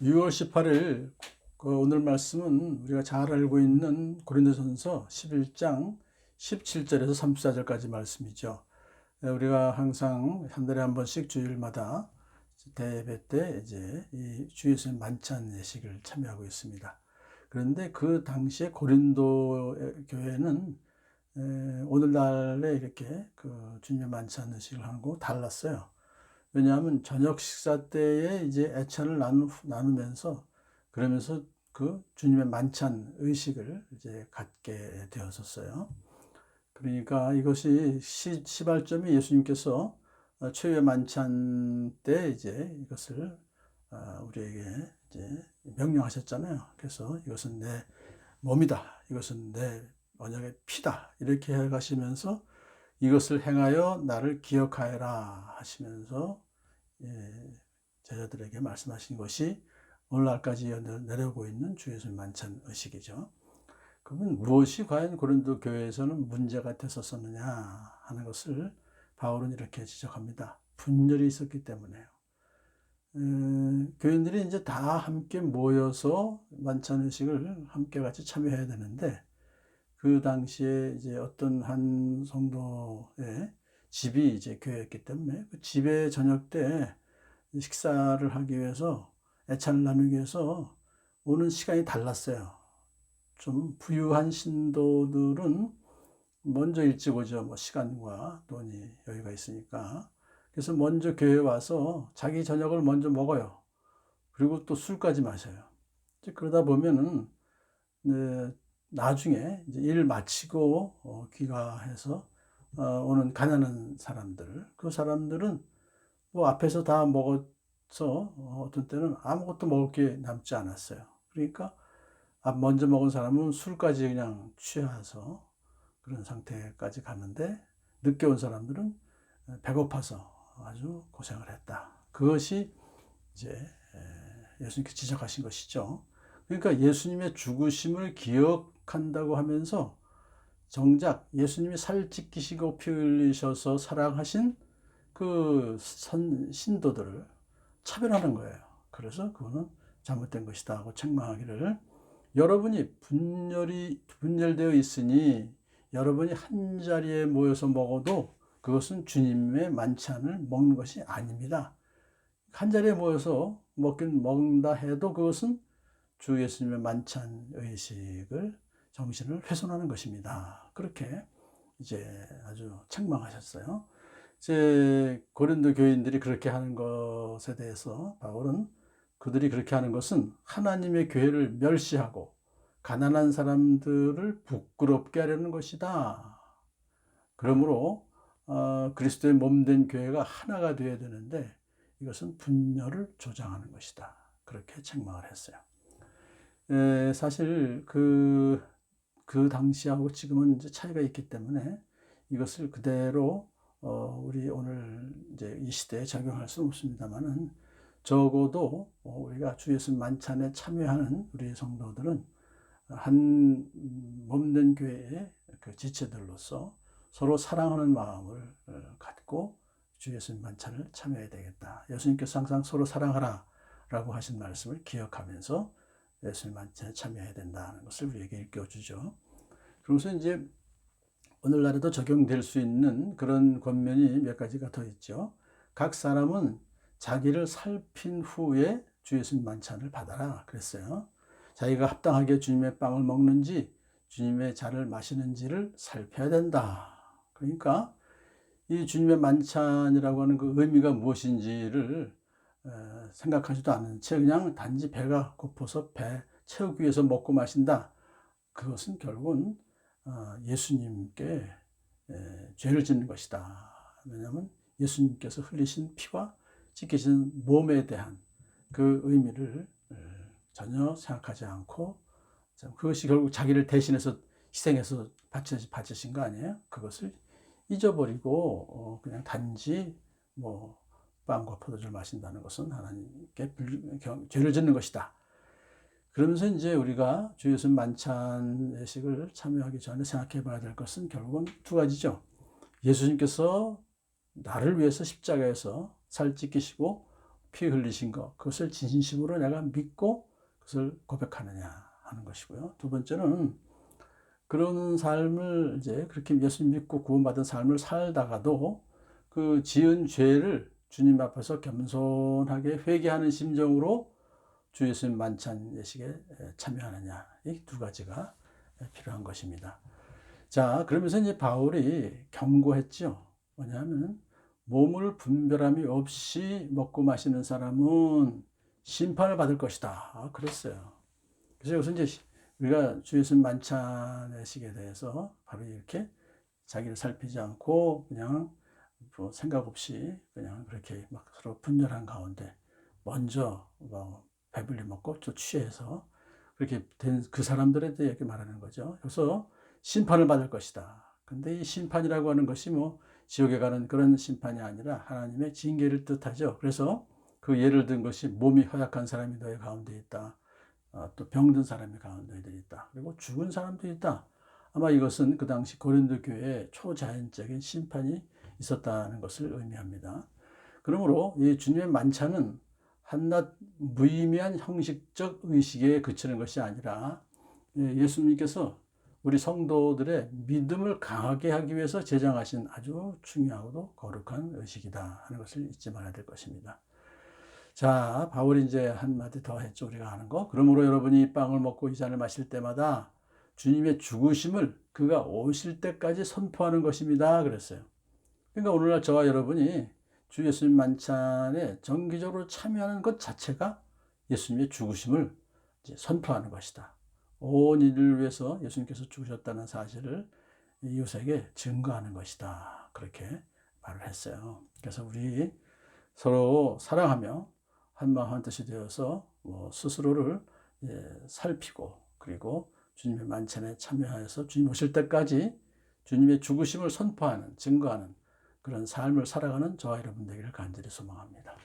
6월 18일 오늘 말씀은 우리가 잘 알고 있는 고린도전서 11장 17절에서 34절까지 말씀이죠. 우리가 항상 한 달에 한 번씩 주일마다 대예배 때 이제 이 주 예수님 만찬 예식을 참여하고 있습니다. 그런데 그 당시에 고린도 교회는 오늘날에 이렇게 그 주님의 만찬 예식을 하는 거 달랐어요. 왜냐하면 저녁 식사 때에 이제 애찬을 나누면서 그러면서 그 주님의 만찬 의식을 이제 갖게 되었었어요. 그러니까 이것이 시발점이 예수님께서 최후의 만찬 때 이제 이것을 우리에게 이제 명령하셨잖아요. 그래서 이것은 내 몸이다. 이것은 내 언약의 피다. 이렇게 해 가시면서 이것을 행하여 나를 기억하여라 하시면서 제자들에게 말씀하신 것이 오늘날까지 내려오고 있는 주 예수님 만찬 의식이죠. 그러면 무엇이 과연 고린도 교회에서는 문제가 됐었느냐 하는 것을 바울은 이렇게 지적합니다. 분열이 있었기 때문에요. 교인들이 이제 다 함께 모여서 만찬 의식을 함께 같이 참여해야 되는데 그 당시에 이제 어떤 한 성도의 집이 이제 교회였기 때문에 그 집의 저녁 때 식사를 하기 위해서 애찬을 나누기 위해서 오는 시간이 달랐어요. 좀 부유한 신도들은 먼저 일찍 오죠. 뭐 시간과 돈이 여유가 있으니까. 그래서 먼저 교회에 와서 자기 저녁을 먼저 먹어요. 그리고 또 술까지 마셔요. 그러다 보면은 나중에 이제 일 마치고 귀가해서 오는 가난한 사람들, 그 사람들은 뭐 앞에서 다 먹어서 어떤 때는 아무것도 먹을 게 남지 않았어요. 그러니까 먼저 먹은 사람은 술까지 그냥 취해서 그런 상태까지 갔는데 늦게 온 사람들은 배고파서 아주 고생을 했다. 그것이 이제 예수님께서 지적하신 것이죠. 그러니까 예수님의 죽으심을 기억한다고 하면서 정작 예수님이 살 찢기시고 피 흘리셔서 사랑하신 그 신도들을 차별하는 거예요. 그래서 그거는 잘못된 것이다 하고 책망하기를, 여러분이 분열되어 있으니 여러분이 한 자리에 모여서 먹어도 그것은 주님의 만찬을 먹는 것이 아닙니다. 한 자리에 모여서 먹는다 해도 그것은 주 예수님의 만찬 의식을 정신을 훼손하는 것입니다. 그렇게 이제 아주 책망하셨어요. 이제 고린도 교인들이 그렇게 하는 것에 대해서 바울은 그들이 그렇게 하는 것은 하나님의 교회를 멸시하고 가난한 사람들을 부끄럽게 하려는 것이다. 그러므로 그리스도의 몸된 교회가 하나가 되어야 되는데 이것은 분열을 조장하는 것이다. 그렇게 책망을 했어요. 사실 그 당시하고 지금은 이제 차이가 있기 때문에 이것을 그대로 우리 오늘 이제 이 시대에 적용할 수는 없습니다만은, 적어도 우리가 주 예수 만찬에 참여하는 우리 성도들은 한 몸된 교회의 그 지체들로서 서로 사랑하는 마음을 갖고 주 예수 만찬을 참여해야 되겠다. 예수님께서 항상 서로 사랑하라 라고 하신 말씀을 기억하면서 예수님 만찬에 참여해야 된다는 것을 우리에게 일깨워주죠. 그러면서 이제 오늘날에도 적용될 수 있는 그런 권면이 몇 가지가 더 있죠. 각 사람은 자기를 살핀 후에 주 예수님 만찬을 받아라 그랬어요. 자기가 합당하게 주님의 빵을 먹는지 주님의 잔을 마시는지를 살펴야 된다. 그러니까 이 주님의 만찬이라고 하는 그 의미가 무엇인지를 생각하지도 않은 채 그냥 단지 배가 고파서 배 채우기 위해서 먹고 마신다. 그것은 결국은 예수님께 죄를 짓는 것이다. 왜냐하면 예수님께서 흘리신 피와 찢기신 몸에 대한 그 의미를 전혀 생각하지 않고, 그것이 결국 자기를 대신해서 희생해서 바치신 거 아니에요? 그것을 잊어버리고 그냥 단지 뭐 빵과 포도주를 마신다는 것은 하나님께 죄를 짓는 것이다. 그러면서 이제 우리가 주 예수 만찬 예식을 참여하기 전에 생각해 봐야 될 것은 결국은 두 가지죠. 예수님께서 나를 위해서 십자가에서 살 찢기시고 피 흘리신 것, 그것을 진심으로 내가 믿고 그것을 고백하느냐 하는 것이고요. 두 번째는 그런 삶을 이제 그렇게 예수 믿고 구원받은 삶을 살다가도 그 지은 죄를 주님 앞에서 겸손하게 회개하는 심정으로 주 예수님 만찬 예식에 참여하느냐, 이 두 가지가 필요한 것입니다. 자, 그러면서 이제 바울이 경고했죠. 뭐냐면 몸을 분별함이 없이 먹고 마시는 사람은 심판을 받을 것이다, 그랬어요. 그래서 여기서 이제 우리가 주 예수님 만찬의식에 대해서 바로 이렇게 자기를 살피지 않고 그냥 뭐 생각 없이 그냥 그렇게 막 서로 분열한 가운데 먼저 뭐 배불리 먹고 또 취해서 그렇게 된 그 사람들에 대해 이렇게 말하는 거죠. 그래서 심판을 받을 것이다. 근데 이 심판이라고 하는 것이 뭐 지옥에 가는 그런 심판이 아니라 하나님의 징계를 뜻하죠. 그래서 그 예를 든 것이 몸이 허약한 사람이 너희 가운데 있다. 또 병든 사람이 가운데 있다. 그리고 죽은 사람도 있다. 아마 이것은 그 당시 고린도 교회에 초자연적인 심판이 있었다는 것을 의미합니다. 그러므로 이 주님의 만찬은 한낱 무의미한 형식적 의식에 그치는 것이 아니라 예수님께서 우리 성도들의 믿음을 강하게 하기 위해서 제정하신 아주 중요하고도 거룩한 의식이다 하는 것을 잊지 말아야 될 것입니다. 자, 바울이 이제 한마디 더 했죠. 우리가 아는 거. 그러므로 여러분이 빵을 먹고 이 잔을 마실 때마다 주님의 죽으심을 그가 오실 때까지 선포하는 것입니다. 그랬어요. 그러니까 오늘날 저와 여러분이 주 예수님 만찬에 정기적으로 참여하는 것 자체가 예수님의 죽으심을 이제 선포하는 것이다. 온 인류를 위해서 예수님께서 죽으셨다는 사실을 이웃에게 증거하는 것이다. 그렇게 말을 했어요. 그래서 우리 서로 사랑하며 한마음 한뜻이 되어서 스스로를 살피고 그리고 주님의 만찬에 참여하여서 주님 오실 때까지 주님의 죽으심을 선포하는, 증거하는 그런 삶을 살아가는 저와 여러분 되기를 간절히 소망합니다.